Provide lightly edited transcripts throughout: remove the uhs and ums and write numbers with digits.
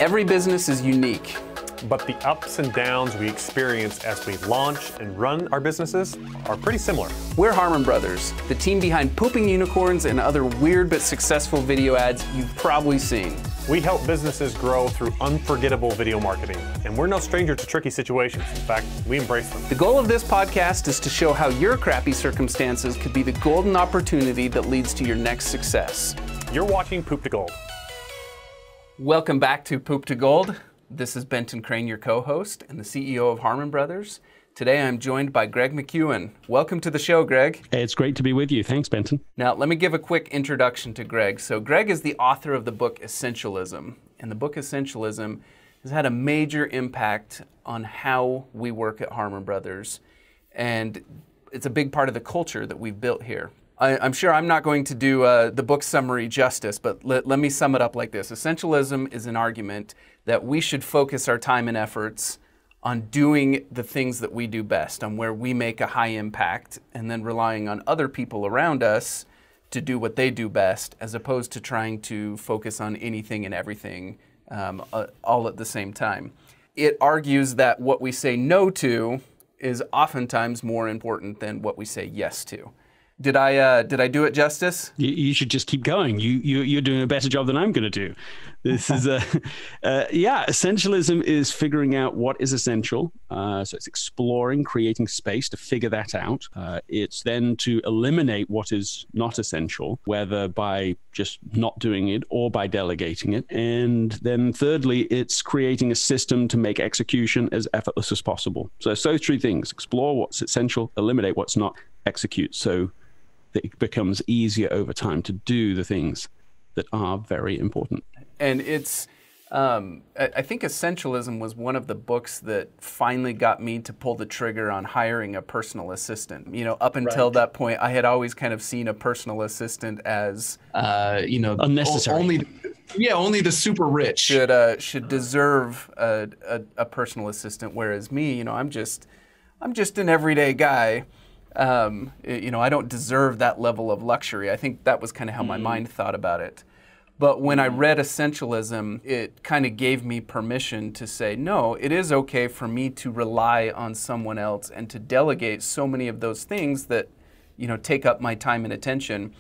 Every business is unique. But the ups and downs we experience as we launch and run our businesses are pretty similar. We're Harmon Brothers, the team behind Pooping Unicorns and other weird but successful video ads you've probably seen. We help businesses grow through unforgettable video marketing, and we're no stranger to tricky situations. In fact, we embrace them. The goal of this podcast is to show how your crappy circumstances could be the golden opportunity that leads to your next success. You're watching Poop to Gold. Welcome back to Poop to Gold. This is Benton Crane, your co-host and the CEO of Harmon Brothers. Today I'm joined by Greg McKeown. Welcome to the show, Greg. Hey, it's great to be with you. Thanks, Benton. Now, let me give a quick introduction to Greg. So Greg is the author of the book Essentialism. And the book Essentialism has had a major impact on how we work at Harmon Brothers. And it's a big part of the culture that we've built here. I'm sure I'm not going to do the book summary justice, but let me sum it up like this. Essentialism is an argument that we should focus our time and efforts on doing the things that we do best, on where we make a high impact, and then relying on other people around us to do what they do best, as opposed to trying to focus on anything and everything all at the same time. It argues that what we say no to is oftentimes more important than what we say yes to. Did I do it justice? You should just keep going. You're doing a better job than I'm going to do. This is essentialism is figuring out what is essential. So it's exploring, creating space to figure that out. It's then to eliminate what is not essential, whether by just not doing it or by delegating it. And then thirdly, it's creating a system to make execution as effortless as possible. So it's those three things: explore what's essential, eliminate what's not, execute. So that it becomes easier over time to do the things that are very important. And it's, I think Essentialism was one of the books that finally got me to pull the trigger on hiring a personal assistant. You know, up until that point, I had always kind of seen a personal assistant as, unnecessary. Only the super rich should deserve a personal assistant. Whereas me, I'm just an everyday guy. I don't deserve that level of luxury. I think that was kind of how my mind thought about it. But when I read Essentialism, it kind of gave me permission to say, no, it is okay for me to rely on someone else and to delegate so many of those things that, take up my time and attention.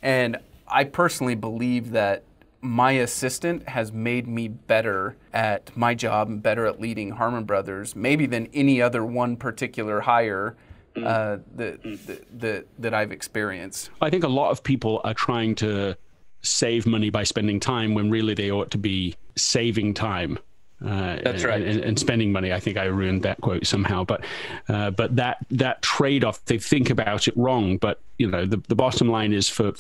And I personally believe that my assistant has made me better at my job and better at leading Harmon Brothers, maybe than any other one particular hire that I've experienced. I think a lot of people are trying to save money by spending time when really they ought to be saving time. That's right. And spending money. I think I ruined that quote somehow, but that trade-off, they think about it wrong. But the bottom line is for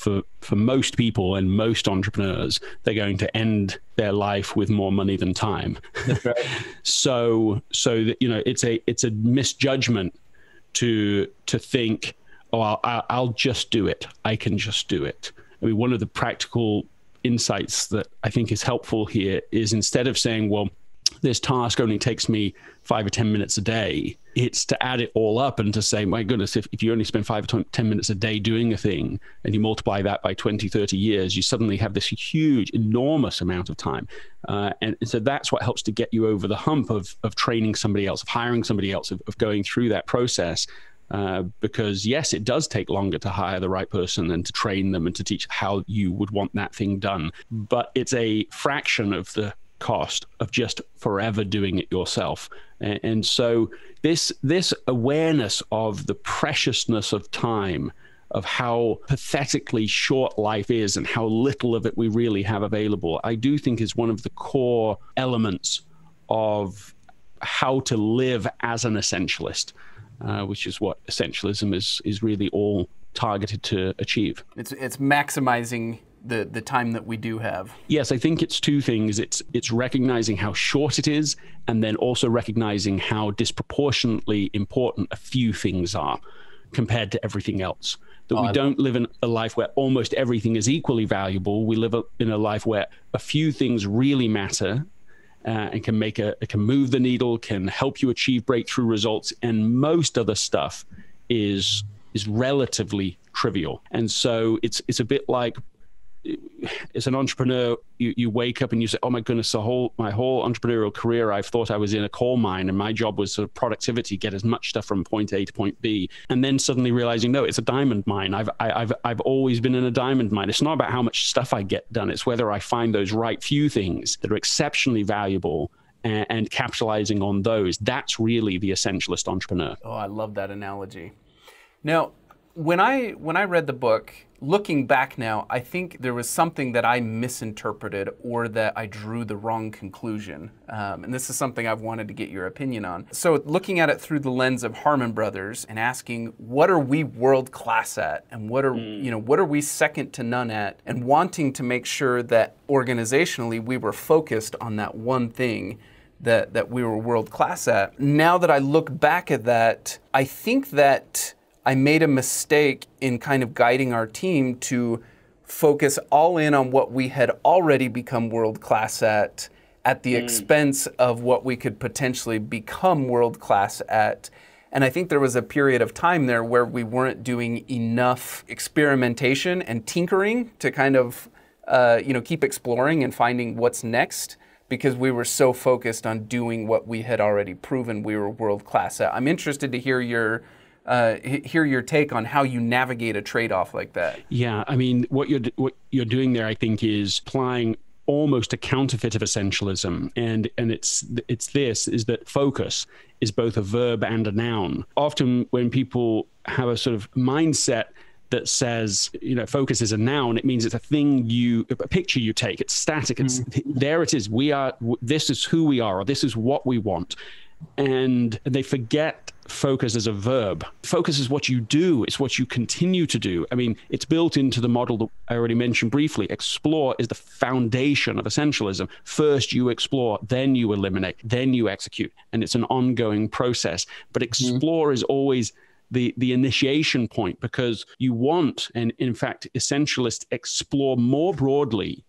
most people and most entrepreneurs, they're going to end their life with more money than time. That's right. so that it's a misjudgment to think, I'll just do it. I can just do it. I mean, one of the practical insights that I think is helpful here is, instead of saying, well, this task only takes me 5 or 10 minutes a day, it's to add it all up and to say, my goodness, if you only spend 5 or 10 minutes a day doing a thing and you multiply that by 20, 30 years, you suddenly have this huge, enormous amount of time. And so that's what helps to get you over the hump of training somebody else, of hiring somebody else, of going through that process. Because yes, it does take longer to hire the right person and to train them and to teach how you would want that thing done. But it's a fraction of the cost of just forever doing it yourself. And so this awareness of the preciousness of time, of how pathetically short life is and how little of it we really have available, I do think is one of the core elements of how to live as an essentialist. Which is what Essentialism is really all targeted to achieve. It's maximizing the time that we do have. Yes, I think it's two things. It's recognizing how short it is, and then also recognizing how disproportionately important a few things are compared to everything else. That we don't live in a life where almost everything is equally valuable. We live in a life where a few things really matter, and can move the needle, can help you achieve breakthrough results, and most other stuff is relatively trivial. And so it's a bit like as an entrepreneur, you wake up and you say, oh my goodness, my whole entrepreneurial career, I've thought I was in a coal mine and my job was sort of productivity, get as much stuff from point A to point B. And then suddenly realizing, no, it's a diamond mine. I've always been in a diamond mine. It's not about how much stuff I get done. It's whether I find those right few things that are exceptionally valuable and capitalizing on those. That's really the essentialist entrepreneur. Oh, I love that analogy. Now, when I read the book, looking back now, I think there was something that I misinterpreted or that I drew the wrong conclusion. And this is something I've wanted to get your opinion on. So looking at it through the lens of Harmon Brothers and asking, what are we world class at? And what are, what are we second to none at? And wanting to make sure that organizationally we were focused on that one thing that we were world class at. Now that I look back at that, I think that I made a mistake in kind of guiding our team to focus all in on what we had already become world class at the expense of what we could potentially become world class at. And I think there was a period of time there where we weren't doing enough experimentation and tinkering to kind of keep exploring and finding what's next, because we were so focused on doing what we had already proven we were world class at. I'm interested to hear your take on how you navigate a trade-off like that. Yeah, I mean, what you're doing there, I think, is applying almost a counterfeit of essentialism, and it's that focus is both a verb and a noun. Often when people have a sort of mindset that says, focus is a noun, it means it's a thing a picture you take, it's static, it's there it is, this is who we are, or this is what we want. And they forget focus as a verb. Focus is what you do. It's what you continue to do. I mean, it's built into the model that I already mentioned briefly. Explore is the foundation of essentialism. First you explore, then you eliminate, then you execute. And it's an ongoing process. But explore is always the initiation point, because you want, and in fact, essentialists explore more broadly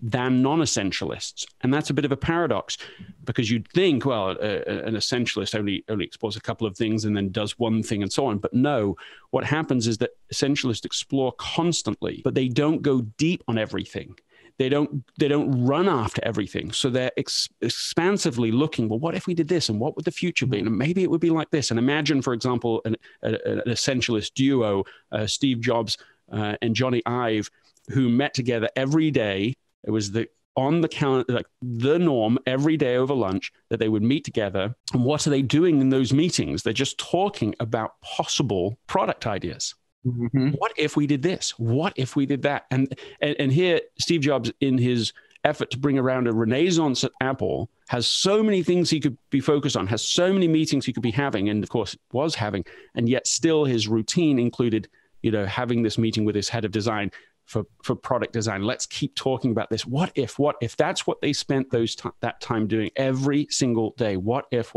than non-essentialists. And that's a bit of a paradox, because you'd think, well, an essentialist only explores a couple of things and then does one thing and so on. But no, what happens is that essentialists explore constantly, but they don't go deep on everything. They don't run after everything. So they're expansively looking, well, what if we did this? And what would the future be? And maybe it would be like this. And imagine, for example, an essentialist duo, Steve Jobs and Johnny Ive, who met together every day. It was on the calendar, like the norm every day over lunch, that they would meet together. And what are they doing in those meetings? They're just talking about possible product ideas. What if we did this? What if we did that? And here, Steve Jobs, in his effort to bring around a renaissance at Apple, has so many things he could be focused on, has so many meetings he could be having, and of course was having, and yet still his routine included, having this meeting with his head of design for product design. Let's keep talking about this. What if that's what they spent that time doing every single day? What if?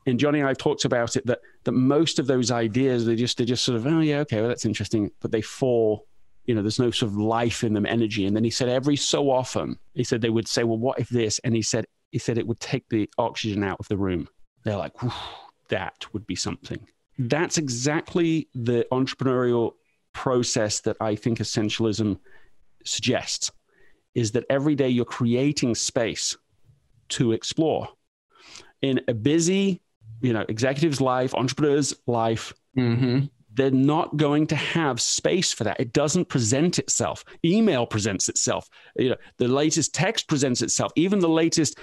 And Johnny and I talked about it, that most of those ideas, they just sort of, oh yeah, okay, well, that's interesting, but they fall, there's no sort of life in them, energy. And then he said every so often, he said they would say, well, what if this? And he said it would take the oxygen out of the room. They're like, that would be something. That's exactly the entrepreneurial process that I think essentialism suggests, is that every day you're creating space to explore. In a busy, executive's life, entrepreneur's life, they're not going to have space for that. It doesn't present itself. Email presents itself. The latest text presents itself. Even the latest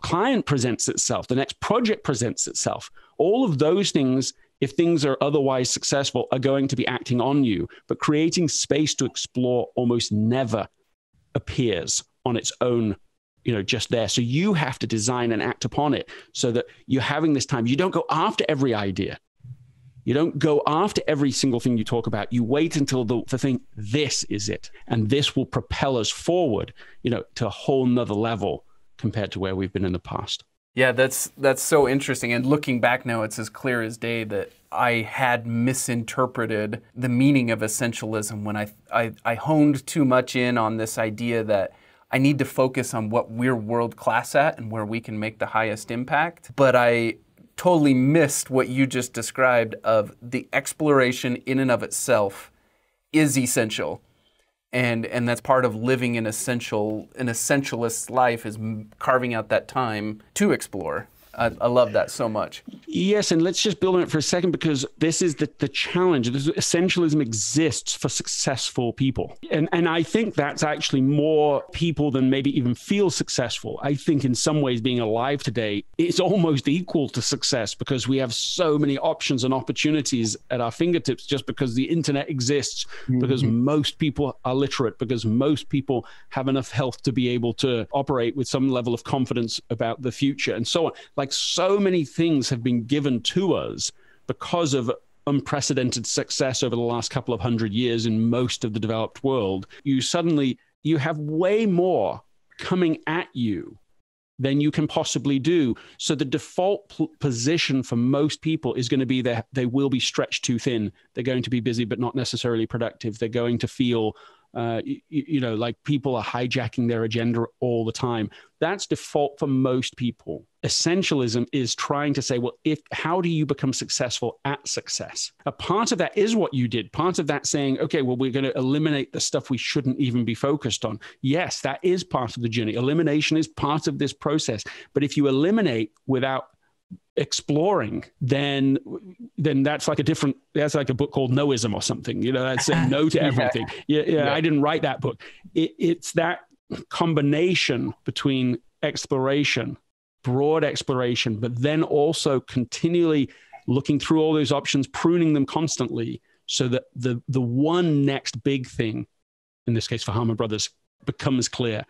client presents itself. The next project presents itself. All of those things, if things are otherwise successful, are going to be acting on you. But creating space to explore almost never appears on its own, just there. So you have to design and act upon it so that you're having this time. You don't go after every idea. You don't go after every single thing you talk about. You wait until the thing, this is it. And this will propel us forward, to a whole nother level compared to where we've been in the past. Yeah, that's so interesting. And looking back now, it's as clear as day that I had misinterpreted the meaning of essentialism when I honed too much in on this idea that I need to focus on what we're world class at and where we can make the highest impact. But I totally missed what you just described of the exploration in and of itself is essential. And that's part of living an essentialist life, is carving out that time to explore. I love that so much. Yes, and let's just build on it for a second, because this is the challenge. Essentialism exists for successful people. And I think that's actually more people than maybe even feel successful. I think in some ways being alive today is almost equal to success, because we have so many options and opportunities at our fingertips just because the internet exists, because most people are literate, because most people have enough health to be able to operate with some level of confidence about the future and so on. Like, so many things have been given to us because of unprecedented success over the last couple of 100 years in most of the developed world. You have way more coming at you than you can possibly do. So the default position for most people is going to be that they will be stretched too thin. They're going to be busy, but not necessarily productive. They're going to feel like people are hijacking their agenda all the time. That's default for most people. Essentialism is trying to say, well, how do you become successful at success? A part of that is what you did. Part of that saying, okay, well, we're going to eliminate the stuff we shouldn't even be focused on. Yes, that is part of the journey. Elimination is part of this process. But if you eliminate without exploring, then that's like a book called Noism or something. That's saying no to everything. Yeah. I didn't write that book. It's that combination between exploration, broad exploration, but then also continually looking through all those options, pruning them constantly, so that the one next big thing, in this case for Harmon Brothers, becomes clear.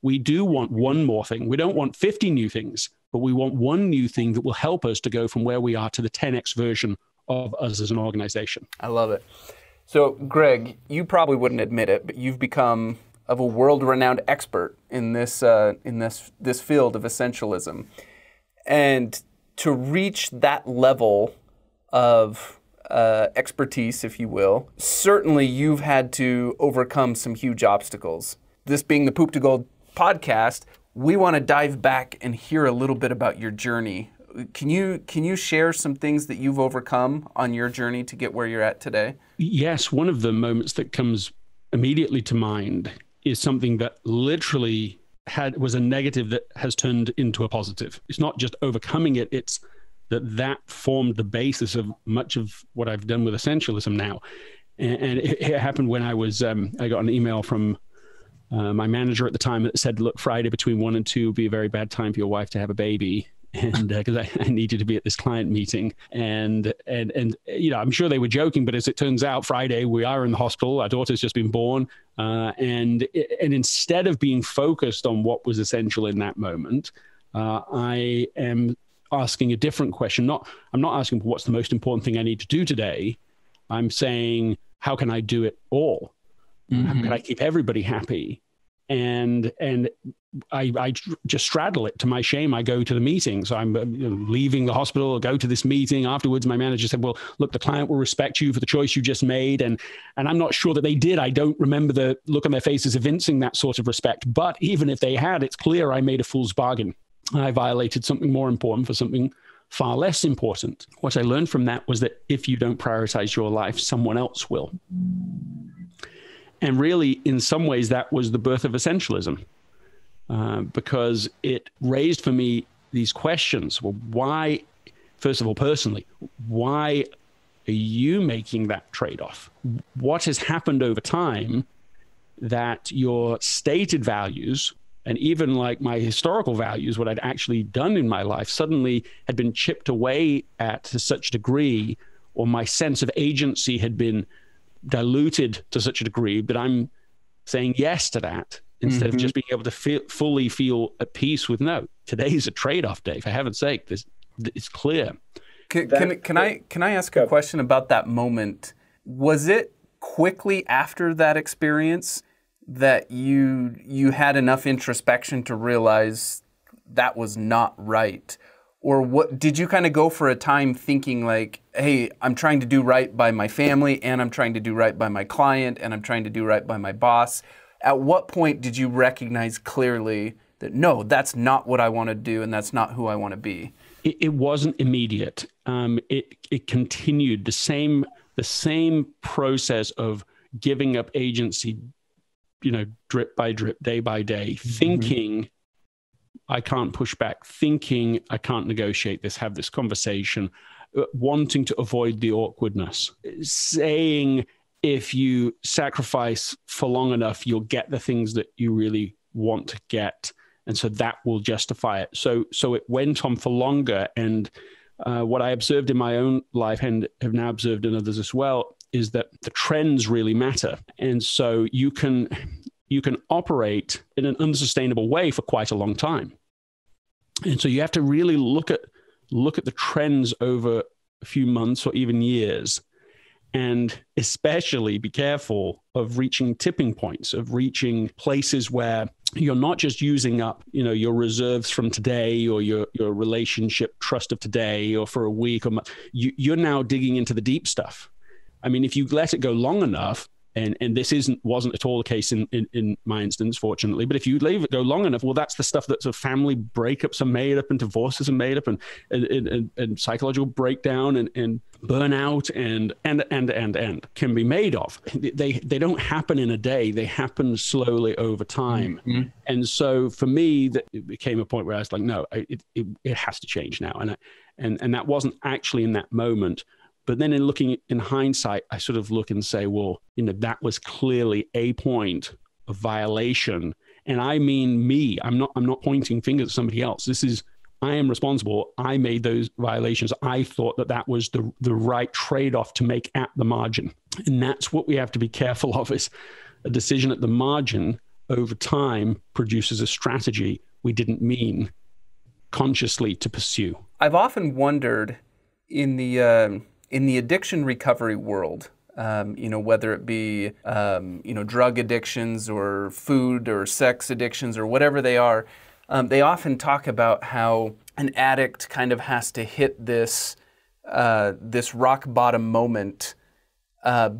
We do want one more thing. We don't want 50 new things, but we want one new thing that will help us to go from where we are to the 10x version of us as an organization. I love it. So, Greg, you probably wouldn't admit it, but you've become of a world-renowned expert in this field of essentialism. And to reach that level of expertise, if you will, certainly you've had to overcome some huge obstacles. This being the Poop to Gold podcast, we want to dive back and hear a little bit about your journey. Can you share some things that you've overcome on your journey to get where you're at today? Yes, one of the moments that comes immediately to mind is something that literally was a negative that has turned into a positive. It's not just overcoming it, it's that formed the basis of much of what I've done with Essentialism now. And it happened when I got an email from my manager at the time that said, look, Friday between 1 and 2 would be a very bad time for your wife to have a baby. And because I needed to be at this client meeting, and I'm sure they were joking, but as it turns out, Friday we are in the hospital. Our daughter's just been born, and instead of being focused on what was essential in that moment, I am asking a different question. I'm not asking what's the most important thing I need to do today. I'm saying, how can I do it all? How can I keep everybody happy? And I just straddle it. To my shame, I go to the meeting. So I'm leaving the hospital, go to this meeting. Afterwards, my manager said, well, look, the client will respect you for the choice you just made. And I'm not sure that they did. I don't remember the look on their faces evincing that sort of respect. But even if they had, it's clear I made a fool's bargain. I violated something more important for something far less important. What I learned from that was that if you don't prioritize your life, someone else will. And really, in some ways, that was the birth of Essentialism, because it raised for me these questions. Well, why, first of all, personally, why are you making that trade-off? What has happened over time that your stated values, and even like my historical values, what I'd actually done in my life, suddenly had been chipped away at to such a degree, or my sense of agency had been diluted to such a degree that I'm saying yes to that instead of just being able to fully feel at peace with no. Today's a trade-off day. For heaven's sake, it's clear. Can I ask a question about that moment? Was it quickly after that experience that you had enough introspection to realize that was not right? Or what did you kind of go for a time thinking like, hey, I'm trying to do right by my family, and I'm trying to do right by my client, and I'm trying to do right by my boss? At what point did you recognize clearly that, no, that's not what I want to do, and that's not who I want to be? It wasn't immediate. It continued the same process of giving up agency, drip by drip, day by day, thinking I can't push back, thinking I can't negotiate this, have this conversation, wanting to avoid the awkwardness, saying if you sacrifice for long enough, you'll get the things that you really want to get. And so that will justify it. So it went on for longer. And what I observed in my own life and have now observed in others as well is that the trends really matter. And so you can operate in an unsustainable way for quite a long time. And so you have to really look at the trends over a few months or even years, and especially be careful of reaching tipping points, of reaching places where you're not just using up, your reserves from today or your relationship trust of today or for a week or month. You're now digging into the deep stuff. I mean, if you let it go long enough, and this wasn't at all the case in my instance, fortunately, but if you leave it go long enough, well, that's the stuff that sort of family breakups are made up and divorces are made up and psychological breakdown and burnout and can be made of. They don't happen in a day. They happen slowly over time. Mm-hmm. And so for me, it became a point where I was like, no, it has to change now. And that wasn't actually in that moment. But then in looking in hindsight, I sort of look and say, well, that was clearly a point of violation. And I mean me. I'm not pointing fingers at somebody else. I am responsible. I made those violations. I thought that was the right trade-off to make at the margin. And that's what we have to be careful of, is a decision at the margin over time produces a strategy we didn't mean consciously to pursue. I've often wondered in the addiction recovery world, whether it be, drug addictions or food or sex addictions or whatever they are, they often talk about how an addict kind of has to hit this rock bottom moment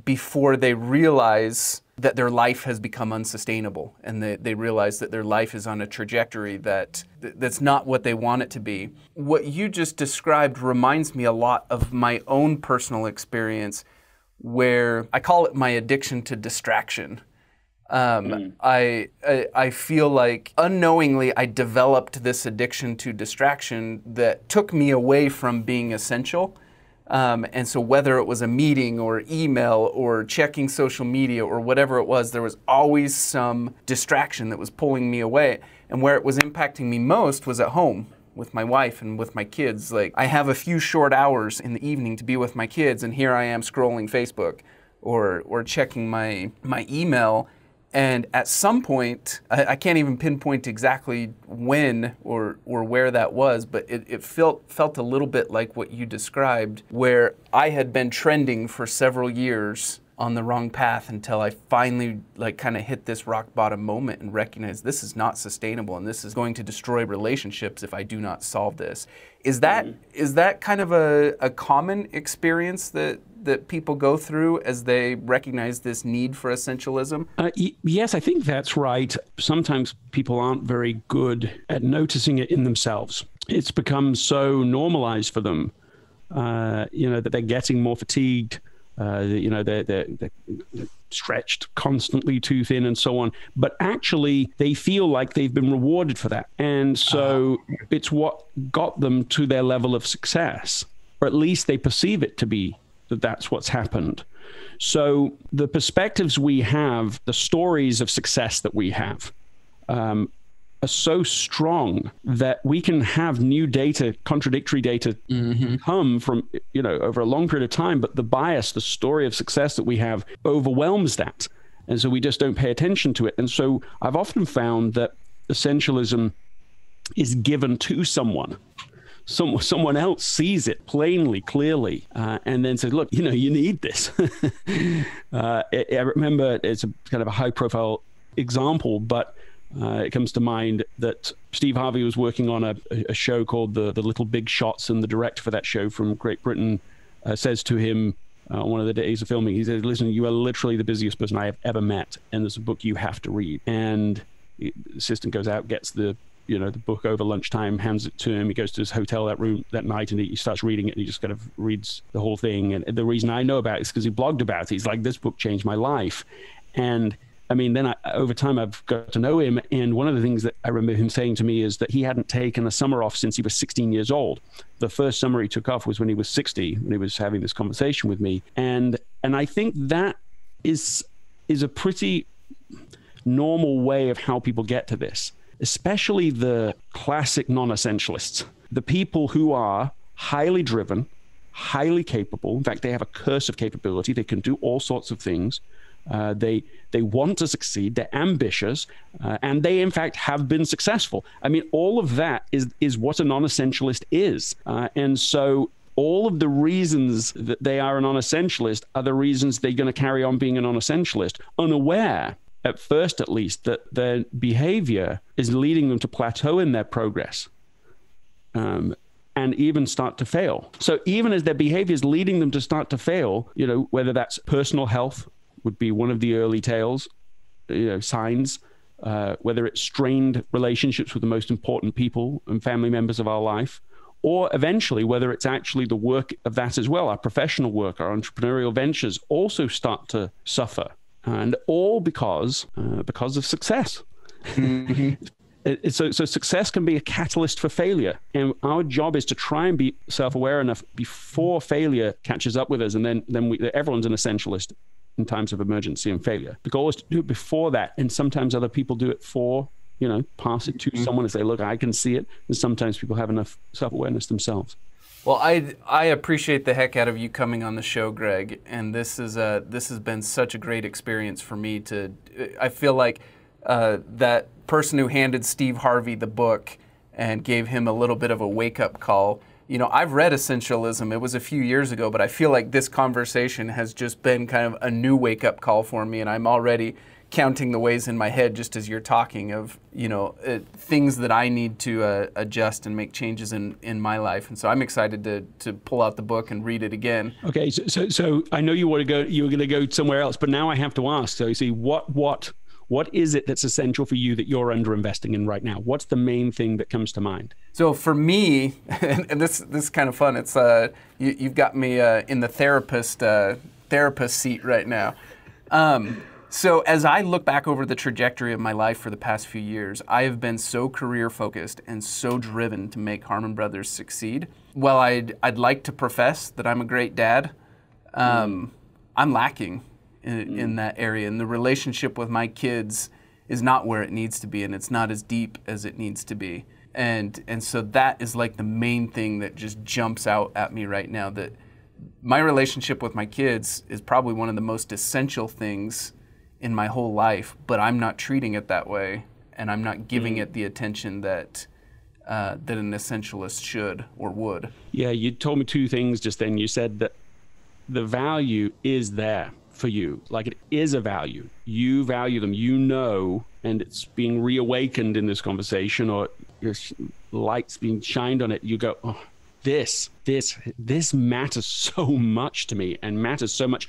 before they realize that their life has become unsustainable, and they realize that their life is on a trajectory that's not what they want it to be. What you just described reminds me a lot of my own personal experience, where I call it my addiction to distraction. I feel like unknowingly I developed this addiction to distraction that took me away from being essential. And so whether it was a meeting or email or checking social media or whatever it was, there was always some distraction that was pulling me away. And where it was impacting me most was at home with my wife and with my kids. Like, I have a few short hours in the evening to be with my kids, and here I am scrolling Facebook or checking my email. And at some point, I can't even pinpoint exactly when or where that was, but it felt a little bit like what you described, where I had been trending for several years on the wrong path until I finally kind of hit this rock bottom moment and recognized this is not sustainable and this is going to destroy relationships if I do not solve this. Is that kind of a common experience that people go through as they recognize this need for essentialism? Yes, I think that's right. Sometimes people aren't very good at noticing it in themselves. It's become so normalized for them, that they're getting more fatigued, they're stretched constantly too thin and so on. But actually, they feel like they've been rewarded for that. And so it's what got them to their level of success, or at least they perceive it to be. That's what's happened. So the perspectives we have, the stories of success that we have, are so strong that we can have new data, contradictory data, come from, over a long period of time, but the bias, the story of success that we have overwhelms that. And so we just don't pay attention to it. And so I've often found that essentialism is given to someone. Someone else sees it plainly, clearly, and then says, look, you need this. I remember it's a kind of a high-profile example, but it comes to mind that Steve Harvey was working on a show called The Little Big Shots, and the director for that show from Great Britain says to him on one of the days of filming, he says, listen, you are literally the busiest person I have ever met, and there's a book you have to read. And the assistant goes out, gets the the book over lunchtime, hands it to him. He goes to his hotel that night, and he starts reading it, and he just kind of reads the whole thing. And the reason I know about it is because he blogged about it. He's like, this book changed my life. And I mean, then over time, I've got to know him. And one of the things that I remember him saying to me is that he hadn't taken a summer off since he was 16 years old. The first summer he took off was when he was 60, when he was having this conversation with me. And I think that is a pretty normal way of how people get to this, especially the classic non-essentialists, the people who are highly driven, highly capable. In fact, they have a curse of capability. They can do all sorts of things. They want to succeed. They're ambitious, and they, in fact, have been successful. I mean, all of that is what a non-essentialist is. And so all of the reasons that they are a non-essentialist are the reasons they're going to carry on being a non-essentialist, unaware, at first at least, that their behavior is leading them to plateau in their progress. And even start to fail. So even as their behavior is leading them to start to fail, whether that's personal health would be one of the early tales, signs, whether it's strained relationships with the most important people and family members of our life, or eventually whether it's actually the work of that as well. Our professional work, our entrepreneurial ventures also start to suffer, and all because of success. Mm-hmm. So success can be a catalyst for failure. And our job is to try and be self-aware enough before failure catches up with us. And then everyone's an essentialist in times of emergency and failure. The goal is to do it before that. And sometimes other people do it pass it to someone and say, look, I can see it. And sometimes people have enough self-awareness themselves. Well, I appreciate the heck out of you coming on the show, Greg. And this has been such a great experience for me I feel like that person who handed Steve Harvey the book and gave him a little bit of a wake-up call. I've read Essentialism. It was a few years ago, but I feel like this conversation has just been kind of a new wake-up call for me, and I'm already counting the ways in my head just as you're talking of, things that I need to adjust and make changes in my life. And so I'm excited to pull out the book and read it again. Okay, so I know you were going to go somewhere else, but now I have to ask. So you see, what is it that's essential for you that you're underinvesting in right now? What's the main thing that comes to mind? So for me, and this is kind of fun. It's you've got me in the therapist seat right now. So as I look back over the trajectory of my life for the past few years, I have been so career focused and so driven to make Harmon Brothers succeed. While I'd like to profess that I'm a great dad, I'm lacking in that area, and the relationship with my kids is not where it needs to be, and it's not as deep as it needs to be. And so that is like the main thing that just jumps out at me right now, that my relationship with my kids is probably one of the most essential things in my whole life, but I'm not treating it that way, and I'm not giving it the attention that an essentialist should or would. Yeah, you told me two things just then. You said that the value is there for you. Like, it is a value. You value them, and it's being reawakened in this conversation, or your light's being shined on it. You go, oh, this matters so much to me, and matters so much,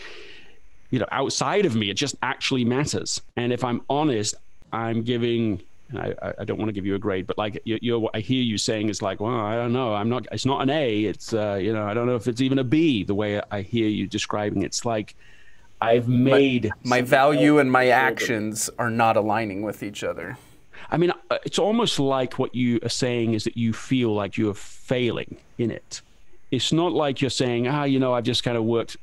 outside of me. It just actually matters. And if I'm honest, I'm giving, I don't want to give you a grade, but like I hear you saying, it's like, well, I don't know. It's not an A. It's, I don't know if it's even a B, the way I hear you describing it. It's like, I've made my value and my actions are not aligning with each other. I mean, it's almost like what you are saying is that you feel like you're failing in it. It's not like you're saying, I've just kind of worked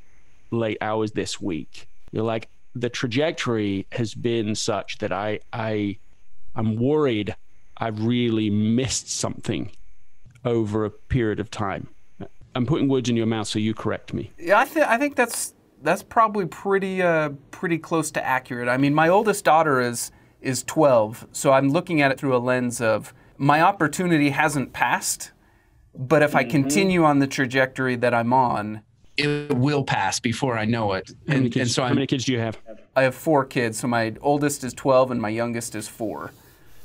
late hours this week. You're like, the trajectory has been such that I'm worried I've really missed something over a period of time. I'm putting words in your mouth, so you correct me. Yeah, I think that's probably pretty close to accurate. I mean, my oldest daughter is 12, so I'm looking at it through a lens of my opportunity hasn't passed, but if I continue on the trajectory that I'm on, it will pass before I know it. How many kids do you have? I have 4 kids. So my oldest is 12 and my youngest is 4.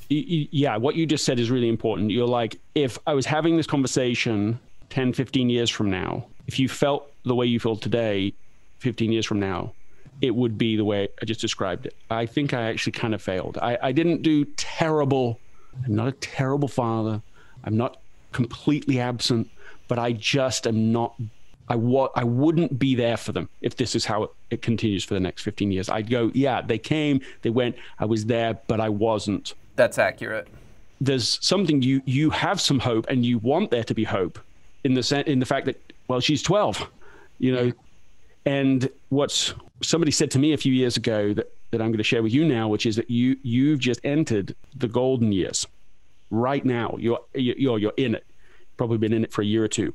Yeah, what you just said is really important. You're like, if I was having this conversation 10, 15 years from now, if you felt the way you feel today, 15 years from now, it would be the way I just described it. I think I actually kind of failed. I didn't do terrible I'm not a terrible father. I'm not completely absent, but I just am not. I wouldn't be there for them if this is how it continues for the next 15 years. I'd go, yeah, they came, they went, I was there, but I wasn't. That's accurate. There's something you have some hope, and you want there to be hope in the fact that, well, she's 12, you know. And what's somebody said to me a few years ago that I'm going to share with you now, which is that you've just entered the golden years. Right now, you're in it. Probably been in it for a year or two.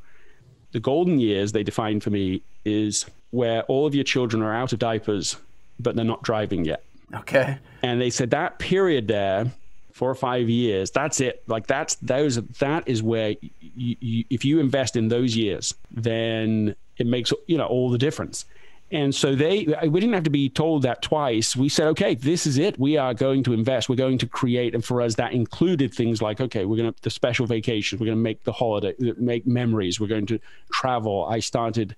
The golden years, they define for me, is where all of your children are out of diapers, but they're not driving yet. Okay. And they said that period there, 4 or 5 years, that's it. Like that is where if you invest in those years, then it makes, you know, all the difference. And so we didn't have to be told that twice. We said, okay, this is it. We are going to invest. We're going to create. And for us, that included things like, okay, we're going to the special vacations. We're going to make the holiday, make memories. We're going to travel.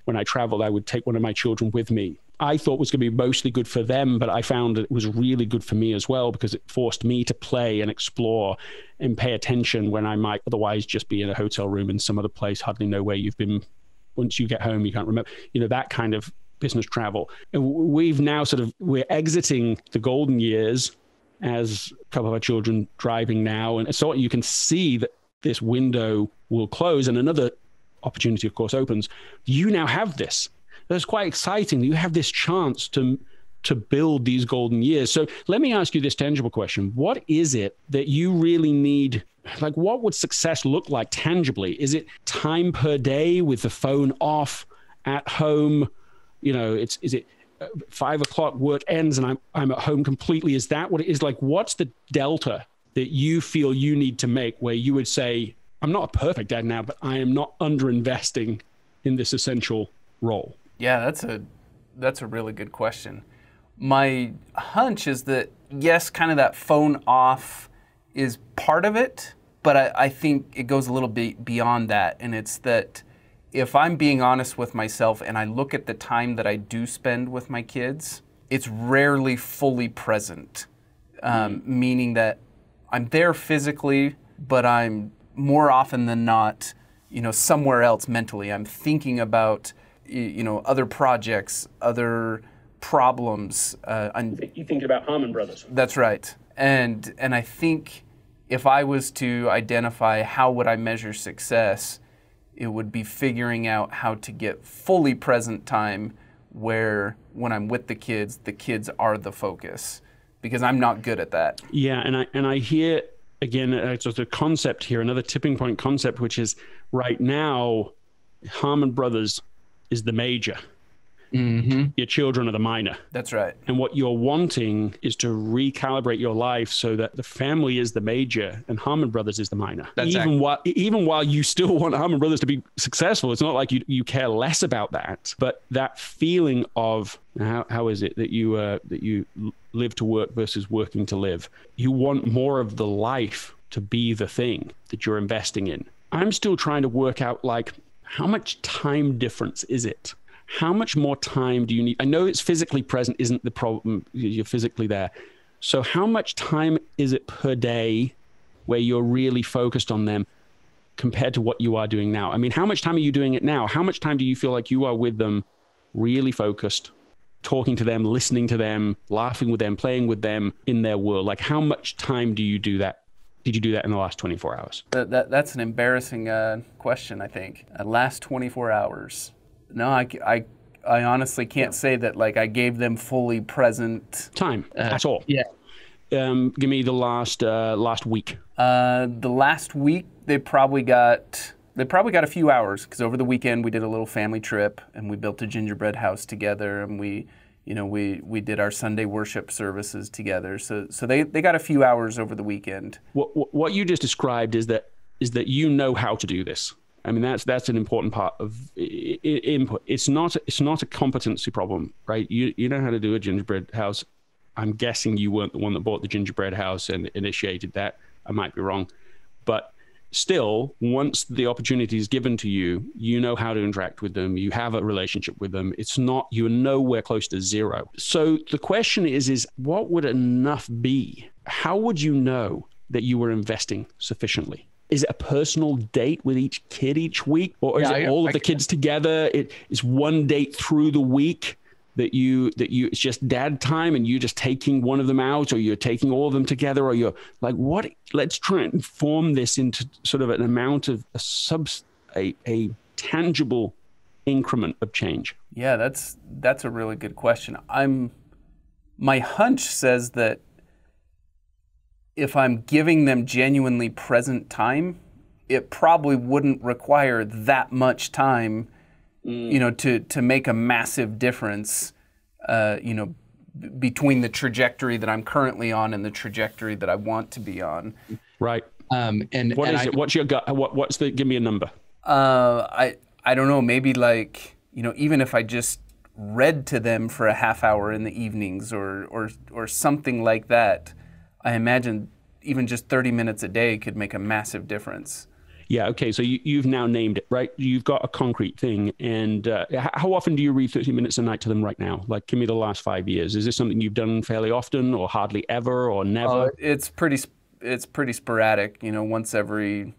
When I traveled, I would take one of my children with me. I thought it was going to be mostly good for them, but I found it was really good for me as well, because it forced me to play and explore and pay attention when I might otherwise just be in a hotel room in some other place, hardly know where you've been. Once you get home, you can't remember, you know, that kind of business travel. And we've now we're exiting the golden years as a couple of our children driving now. And so you can see that this window will close and another opportunity, of course, opens. You now have this. That's quite exciting. You have this chance to build these golden years. So let me ask you this tangible question. What is it that you really need? Like, what would success look like tangibly? Is it time per day with the phone off at home? You know, is it 5 o'clock work ends and I'm at home completely? Is that what it is? Like, what's the delta that you feel you need to make where you would say, I'm not a perfect dad now, but I am not underinvesting in this essential role? Yeah, that's a really good question. My hunch is that, yes, kind of that phone off is part of it, but I think it goes a little bit beyond that. And it's that if I'm being honest with myself and I look at the time that I do spend with my kids, it's rarely fully present, meaning that I'm there physically, but I'm more often than not, you know, somewhere else mentally. I'm thinking about, you know, other projects, other problems. You thinking about Harmon Brothers. That's right. And I think if I was to identify how would I measure success, it would be figuring out how to get fully present time where when I'm with the kids are the focus, because I'm not good at that. Yeah, and I hear, again, just a concept here, another tipping point concept, which is right now, Harmon Brothers is the major. Mm-hmm. Your children are the minor. That's right. And what you're wanting is to recalibrate your life so that the family is the major and Harmon Brothers is the minor. Even while you still want Harmon Brothers to be successful, it's not like you care less about that. But that feeling of how is it that you live to work versus working to live? You want more of the life to be the thing that you're investing in. I'm still trying to work out, like, how much time difference is it? How much more time do you need? I know it's physically present isn't the problem. You're physically there. So how much time is it per day where you're really focused on them compared to what you are doing now? I mean, how much time are you doing it now? How much time do you feel like you are with them, really focused, talking to them, listening to them, laughing with them, playing with them in their world? Like, how much time do you do that? Did you do that in the last 24 hours? That's an embarrassing question, I think. Last 24 hours. No, I honestly can't say that, like, I gave them fully present time at all. Yeah. Give me the last week. The last week they probably got a few hours, because over the weekend we did a little family trip and we built a gingerbread house together, and we did our Sunday worship services together. So they got a few hours over the weekend. What you just described is that you know how to do this. I mean, that's an important part of input. It's not a competency problem, right? You know how to do a gingerbread house. I'm guessing you weren't the one that bought the gingerbread house and initiated that. I might be wrong. But still, once the opportunity is given to you, you know how to interact with them. You have a relationship with them. You're nowhere close to zero. So the question is what would enough be? How would you know that you were investing sufficiently? Is it a personal date with each kid each week, or is it all of the kids together? It's one date through the week that you it's just dad time and you just taking one of them out, or you're taking all of them together, or you're like, what? Let's try and form this into sort of an amount of a tangible increment of change. Yeah, that's a really good question. My hunch says that if I'm giving them genuinely present time, it probably wouldn't require that much time, to make a massive difference, between the trajectory that I'm currently on and the trajectory that I want to be on. Right. And what is it? What's your gut? Give me a number. I don't know. Maybe like, even if I just read to them for a half hour in the evenings or something like that, I imagine even just 30 minutes a day could make a massive difference. Yeah, okay, so you've now named it, right? You've got a concrete thing, and how often do you read 30 minutes a night to them right now? Like, give me the last 5 years. Is this something you've done fairly often, or hardly ever, or never? It's pretty sporadic, once every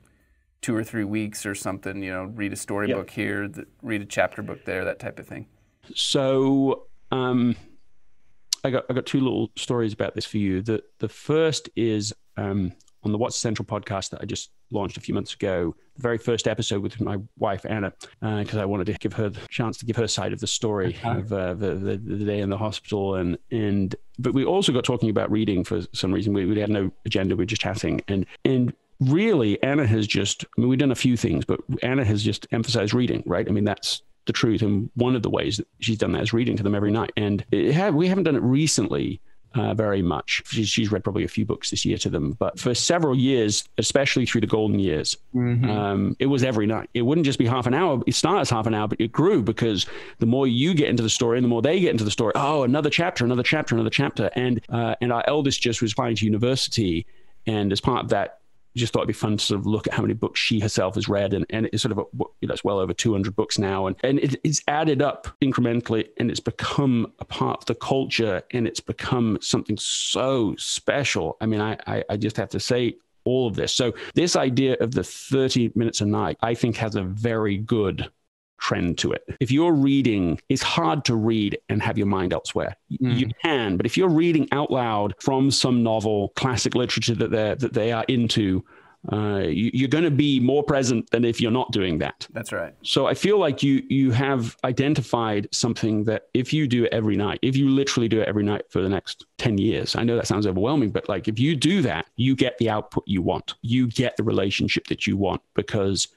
2 or 3 weeks or something, read a storybook here, read a chapter book there, that type of thing. So I got two little stories about this for you. The first is on the What's Essential podcast that I just launched a few months ago, the very first episode with my wife, Anna, because I wanted to give her the chance to give her side of the story of the day in the hospital. But we also got talking about reading for some reason. We had no agenda. We were just chatting. And really, Anna has we've done a few things, but Anna has just emphasized reading, right? I mean, that's the truth. And one of the ways that she's done that is reading to them every night. And we haven't done it recently very much. She's read probably a few books this year to them, but for several years, especially through the golden years, it was every night. It wouldn't just be half an hour. It started as half an hour, but it grew because the more you get into the story and the more they get into the story, another chapter. And our eldest just was applying to university. And as part of that, just thought it'd be fun to sort of look at how many books she herself has read. And it's sort of, it's well over 200 books now. And it's added up incrementally, and it's become a part of the culture, and it's become something so special. I mean, I just have to say all of this. So this idea of the 30 minutes a night, I think has a very good trend to it. If you're reading, it's hard to read and have your mind elsewhere. You can, but if you're reading out loud from some novel, classic literature that they are into, you're going to be more present than if you're not doing that. That's right. So I feel like you have identified something that if you do it every night, if you literally do it every night for the next 10 years, I know that sounds overwhelming, but like if you do that, you get the output you want. You get the relationship that you want, because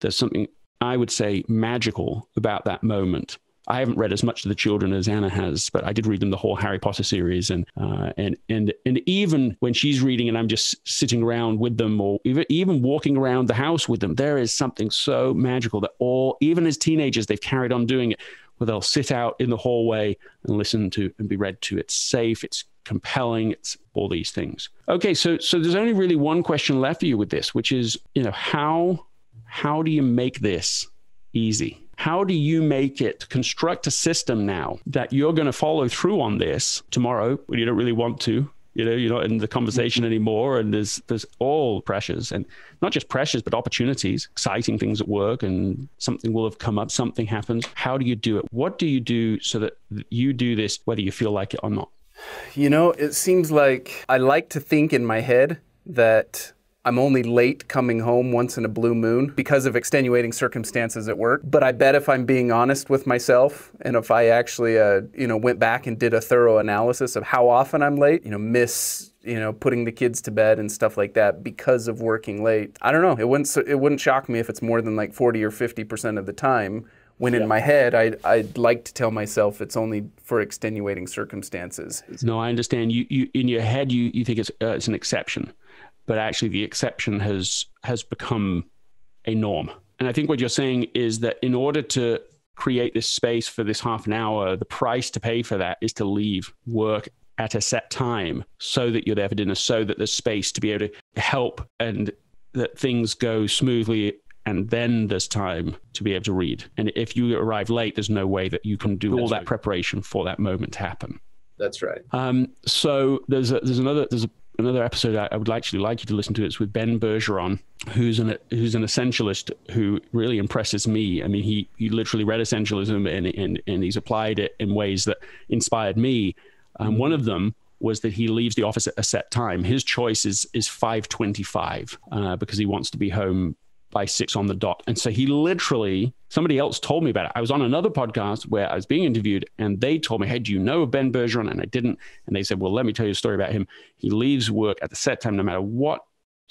there's something, I would say, magical about that moment. I haven't read as much to the children as Anna has, but I did read them the whole Harry Potter series, and even when she's reading and I'm just sitting around with them, or even walking around the house with them, there is something so magical that even as teenagers, they've carried on doing it, where they'll sit out in the hallway and listen to and be read to. It's safe, it's compelling, it's all these things. Okay, so there's only really one question left for you with this, which is, how do you make this easy? How do you make it, construct a system now that you're going to follow through on this tomorrow when you don't really want to, you're not in the conversation anymore, and there's all pressures, and not just pressures, but opportunities, exciting things at work, and something will have come up, something happens. How do you do it? What do you do so that you do this whether you feel like it or not? It seems like I like to think in my head that I'm only late coming home once in a blue moon because of extenuating circumstances at work. But I bet if I'm being honest with myself, and if I actually, went back and did a thorough analysis of how often I'm late, miss, putting the kids to bed and stuff like that because of working late, I don't know. It wouldn't shock me if it's more than like 40 or 50% of the time. When in my head, I'd like to tell myself it's only for extenuating circumstances. No, I understand. You in your head, you think it's an exception. But actually the exception has become a norm. And I think what you're saying is that in order to create this space for this half an hour, the price to pay for that is to leave work at a set time so that you're there for dinner, so that there's space to be able to help and that things go smoothly, and then there's time to be able to read. And if you arrive late, there's no way that you can do all that preparation for that moment to happen. That's right. So there's a another episode I would actually like you to listen to. It's with Ben Bergeron, who's an essentialist who really impresses me. I mean, he literally read Essentialism and he's applied it in ways that inspired me. One of them was that he leaves the office at a set time. His choice is 5:25 because he wants to be home by 6 on the dot. And so he literally, somebody else told me about it. I was on another podcast where I was being interviewed and they told me, hey, do you know of Ben Bergeron? And I didn't. And they said, well, let me tell you a story about him. He leaves work at the set time, no matter what's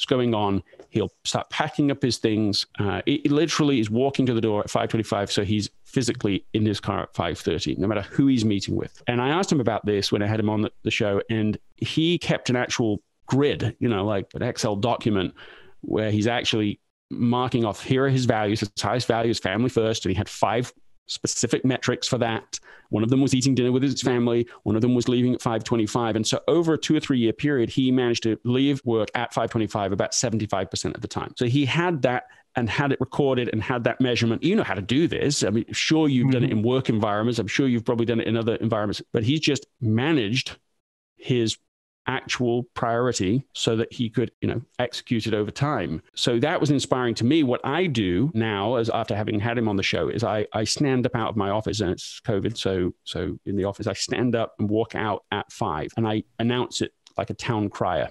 going on. He'll start packing up his things. He literally is walking to the door at 5:25. So he's physically in his car at 5:30, no matter who he's meeting with. And I asked him about this when I had him on the show, and he kept an actual grid, like an Excel document where he's actually marking off, here are his values. His highest value is family first. And he had 5 specific metrics for that. One of them was eating dinner with his family. One of them was leaving at 5:25. And so over a 2 or 3 year period, he managed to leave work at 5:25 about 75% of the time. So he had that and had it recorded and had that measurement. You know how to do this. I mean, sure, you've done it in work environments. I'm sure you've probably done it in other environments, but he's just managed his actual priority so that he could, execute it over time. So that was inspiring to me. What I do now, as after having had him on the show, is I stand up out of my office, and it's COVID. So in the office, I stand up and walk out at 5 and I announce it like a town crier.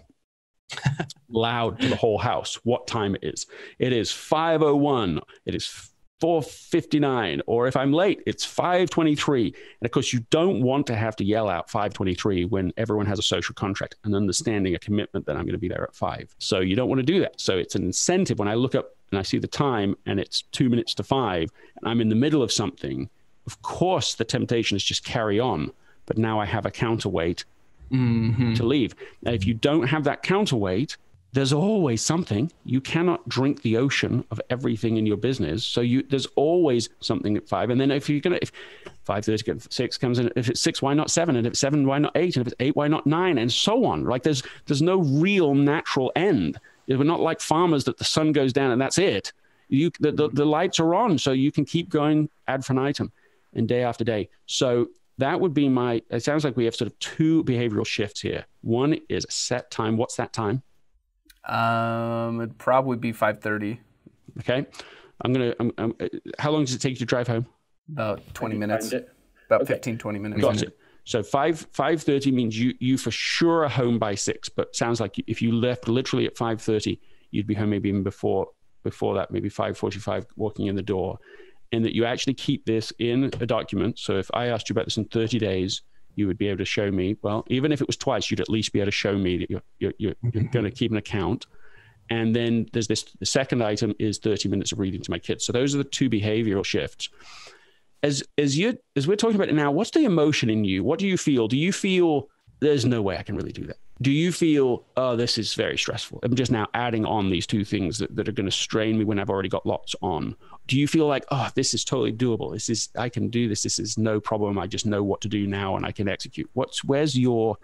Loud to the whole house what time it is. It is 5:01. It is 4:59, or if I'm late, it's 5:23. And of course, you don't want to have to yell out 5:23 when everyone has a social contract and understanding a commitment that I'm going to be there at 5. So you don't want to do that. So it's an incentive when I look up and I see the time and it's 2 minutes to 5 and I'm in the middle of something. Of course, the temptation is just carry on, but now I have a counterweight to leave. Now, if you don't have that counterweight, there's always something. You cannot drink the ocean of everything in your business. So there's always something at 5. And then if 5:30, 6 comes in, if it's 6, why not 7? And if it's 7, why not 8? And if it's 8, why not 9? And so on. Like there's no real natural end. We're not like farmers that the sun goes down and that's it. The lights are on, so you can keep going ad infinitum and day after day. So that would be it sounds like we have sort of 2 behavioral shifts here. One is a set time. What's that time? It'd probably be 5:30. Okay. How long does it take you to drive home? About 20 minutes. About 15, 20 minutes. Got it. So 5:30 means you for sure are home by 6, but sounds like if you left literally at 5:30, you'd be home maybe even before that, maybe 5:45 walking in the door, and that you actually keep this in a document. So if I asked you about this in 30 days, you would be able to show me, well, even if it was twice, you'd at least be able to show me that you're going to keep an account. And then there's the second item is 30 minutes of reading to my kids. So those are the 2 behavioral shifts. As we're talking about it now, what's the emotion in you? What do you feel? Do you feel there's no way I can really do that? Do you feel, oh, this is very stressful? I'm just now adding on these 2 things that are going to strain me when I've already got lots on. Do you feel like, oh, this is totally doable? I can do this. This is no problem. I just know what to do now and I can execute. Where's your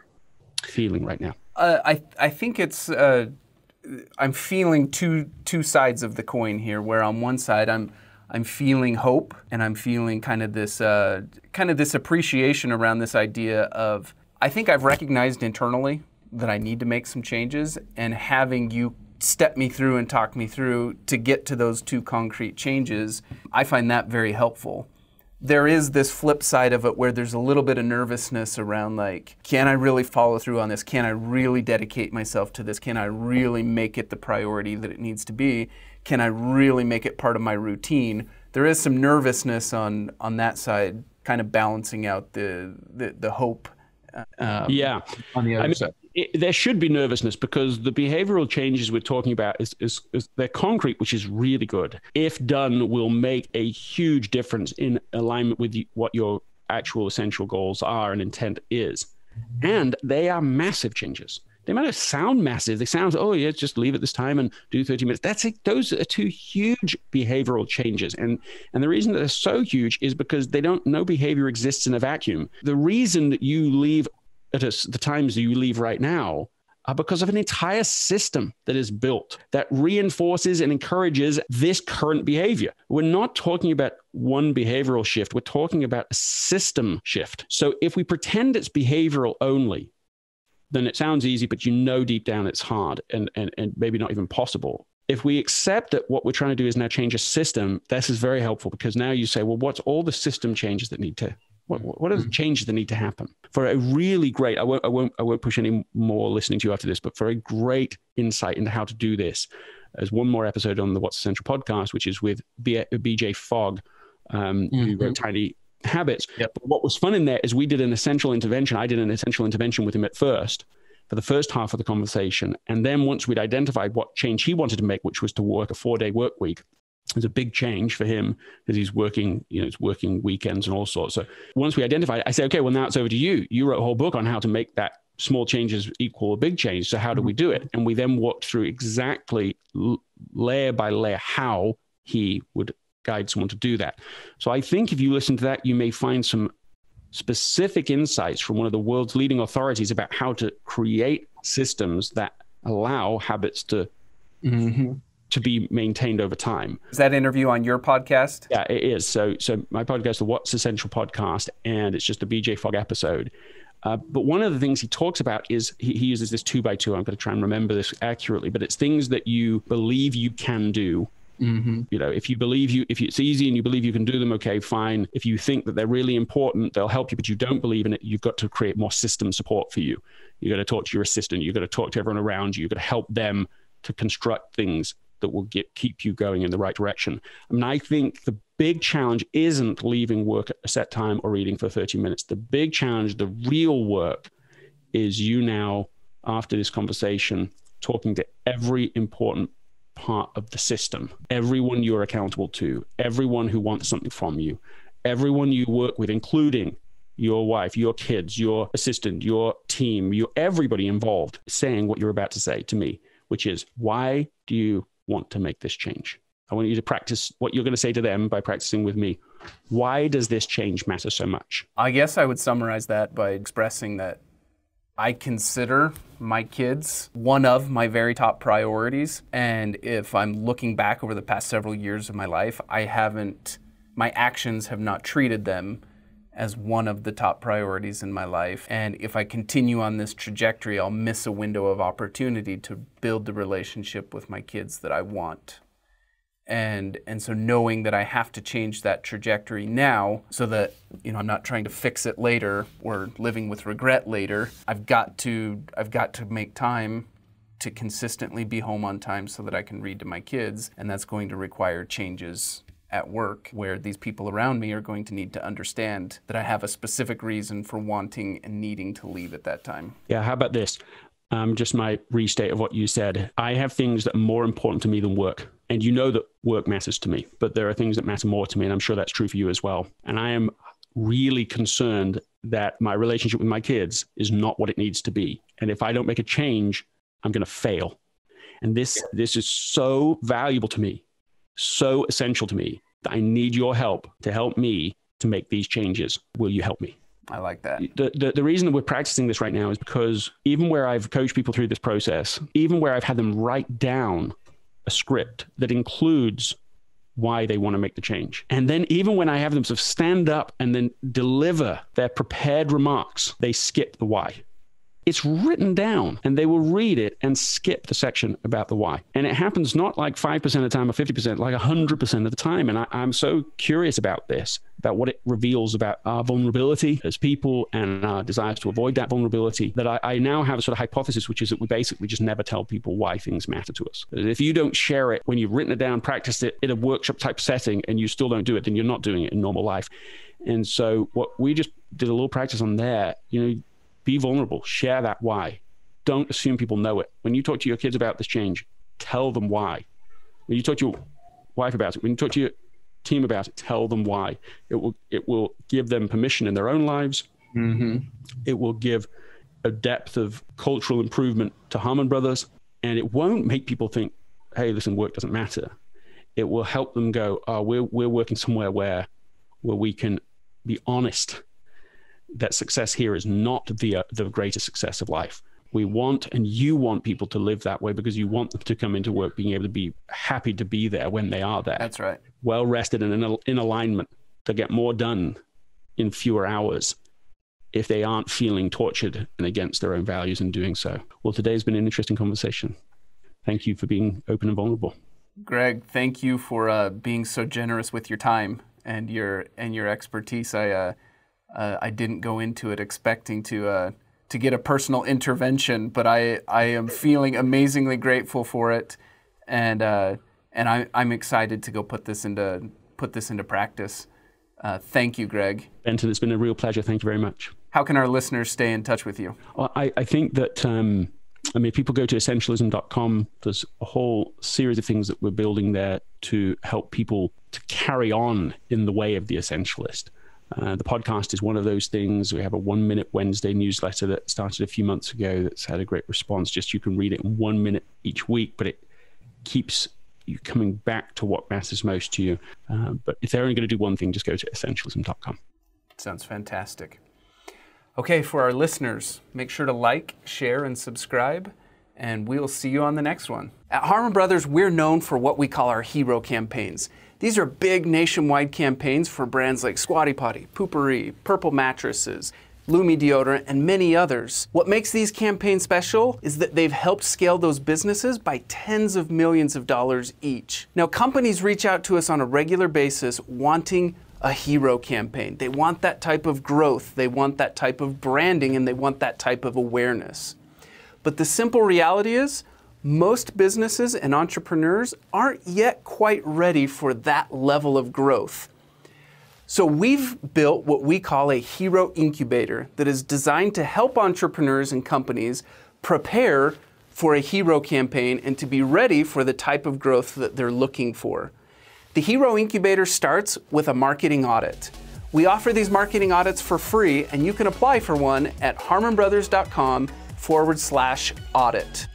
feeling right now? I think it's, I'm feeling two sides of the coin here, where on one side I'm feeling hope and I'm feeling kind of this appreciation around this idea of, I think I've recognized internally that I need to make some changes, and having you step me through and talk me through to get to those 2 concrete changes, I find that very helpful. There is this flip side of it where there's a little bit of nervousness around, like, can I really follow through on this? Can I really dedicate myself to this? Can I really make it the priority that it needs to be? Can I really make it part of my routine? There is some nervousness on that side, kind of balancing out the hope. On the other side. There should be nervousness, because the behavioral changes we're talking about is they're concrete, which is really good. If done, will make a huge difference in alignment with what your actual essential goals are and intent is. And they are massive changes. They might not sound massive. They sound, oh yeah, just leave at this time and do 30 minutes. That's it. Those are 2 huge behavioral changes. And the reason that they're so huge is because no behavior exists in a vacuum. The reason that you leave at the times that you leave right now are because of an entire system that is built that reinforces and encourages this current behavior. We're not talking about one behavioral shift. We're talking about a system shift. So if we pretend it's behavioral only, then it sounds easy, but you know deep down it's hard and maybe not even possible. If we accept that what we're trying to do is now change a system, this is very helpful, because now you say, well, what's all the system changes that need to, what are the changes that need to happen? For a really great, I won't push any more listening to you after this, but for a great insight into how to do this, there's one more episode on the What's Essential podcast, which is with BJ Fogg, who wrote Tiny Habits. Yep. But what was fun in there is we did an essential intervention. I did an essential intervention with him at first, for the first half of the conversation. And then once we'd identified what change he wanted to make, which was to work a 4-day work week, it was a big change for him because he's working, he's working weekends and all sorts. So once we identified it, I said, okay, well, now it's over to you. You wrote a whole book on how to make that small changes equal a big change. So how do we do it? And we then walked through exactly layer by layer how he would guide someone to do that. So I think if you listen to that, you may find some specific insights from one of the world's leading authorities about how to create systems that allow habits to be maintained over time. Is that interview on your podcast? Yeah, it is. So my podcast, the What's Essential podcast, and it's just a BJ Fogg episode. But one of the things he talks about is he uses this 2x2. I'm going to try and remember this accurately, but it's things that you believe you can do. If you believe if it's easy and you believe you can do them, okay, fine. If you think that they're really important, they'll help you, but you don't believe in it, you've got to create more system support for you. You've got to talk to your assistant. You've got to talk to everyone around you. You've got to help them to construct things that will keep you going in the right direction. I mean, I think the big challenge isn't leaving work at a set time or reading for 30 minutes. The big challenge, the real work, is you now, after this conversation, talking to every important part of the system, everyone you're accountable to, everyone who wants something from you, everyone you work with, including your wife, your kids, your assistant, your team, everybody involved, saying what you're about to say to me, which is, why do you want to make this change? I want you to practice what you're going to say to them by practicing with me. Why does this change matter so much? I guess I would summarize that by expressing that I consider my kids one of my very top priorities. And if I'm looking back over the past several years of my life, my actions have not treated them as one of the top priorities in my life. And if I continue on this trajectory, I'll miss a window of opportunity to build the relationship with my kids that I want. And so knowing that I have to change that trajectory now so that, I'm not trying to fix it later or living with regret later, I've got to make time to consistently be home on time so that I can read to my kids. And that's going to require changes at work where these people around me are going to need to understand that I have a specific reason for wanting and needing to leave at that time. Yeah, how about this? Just my restate of what you said. I have things that are more important to me than work. And you know that work matters to me, but there are things that matter more to me. And I'm sure that's true for you as well. And I am really concerned that my relationship with my kids is not what it needs to be. And if I don't make a change, I'm going to fail. And this is so valuable to me, so essential to me, that I need your help to help me to make these changes. Will you help me? I like that. The reason that we're practicing this right now is because even where I've coached people through this process, even where I've had them write down a script that includes why they want to make the change, and then even when I have them sort of stand up and then deliver their prepared remarks, they skip the why. It's written down and they will read it and skip the section about the why. And it happens not like 5% of the time or 50%, like 100% of the time. And I'm so curious about this, about what it reveals about our vulnerability as people and our desires to avoid that vulnerability, that I now have a sort of hypothesis, which is that we basically just never tell people why things matter to us. If you don't share it when you've written it down, practiced it in a workshop type setting, and you still don't do it, then you're not doing it in normal life. And so what we just did a little practice on there, be vulnerable, share that why. Don't assume people know it. When you talk to your kids about this change, tell them why. When you talk to your wife about it, when you talk to your team about it, tell them why. It will give them permission in their own lives. It will give a depth of cultural improvement to Harmon Brothers, and it won't make people think, hey, listen, work doesn't matter. It will help them go, oh, we're working somewhere where we can be honest that success here is not the greatest success of life. We want, and you want people to live that way because you want them to come into work being able to be happy to be there when they are there. That's right. Well rested and in alignment to get more done in fewer hours. if they aren't feeling tortured and against their own values in doing so. Well, today's been an interesting conversation. Thank you for being open and vulnerable. Greg, thank you for being so generous with your time and your expertise. I didn't go into it expecting to get a personal intervention, but I am feeling amazingly grateful for it, and I'm excited to go put this into practice. Thank you, Greg. Benton, it's been a real pleasure. Thank you very much. How can our listeners stay in touch with you? Well, I think that, if people go to essentialism.com, there's a whole series of things that we're building there to help people to carry on in the way of the essentialist. The podcast is one of those things. We have a 1 Minute Wednesday newsletter that started a few months ago that's had a great response. Just you can read it in 1 minute each week, but it keeps you coming back to what matters most to you. But if they're only going to do one thing, just go to essentialism.com. Sounds fantastic. Okay, for our listeners, make sure to like, share, and subscribe, and we'll see you on the next one. At Harmon Brothers, we're known for what we call our hero campaigns. These are big nationwide campaigns for brands like Squatty Potty, Poopery, Purple Mattresses, Lumi Deodorant, and many others. What makes these campaigns special is that they've helped scale those businesses by tens of millions of dollars each. Now, companies reach out to us on a regular basis wanting a hero campaign. They want that type of growth, they want that type of branding, and they want that type of awareness. But the simple reality is, most businesses and entrepreneurs aren't yet quite ready for that level of growth. So we've built what we call a hero incubator that is designed to help entrepreneurs and companies prepare for a hero campaign and to be ready for the type of growth that they're looking for. The Hero Incubator starts with a marketing audit. We offer these marketing audits for free, and you can apply for one at harmonbrothers.com/audit.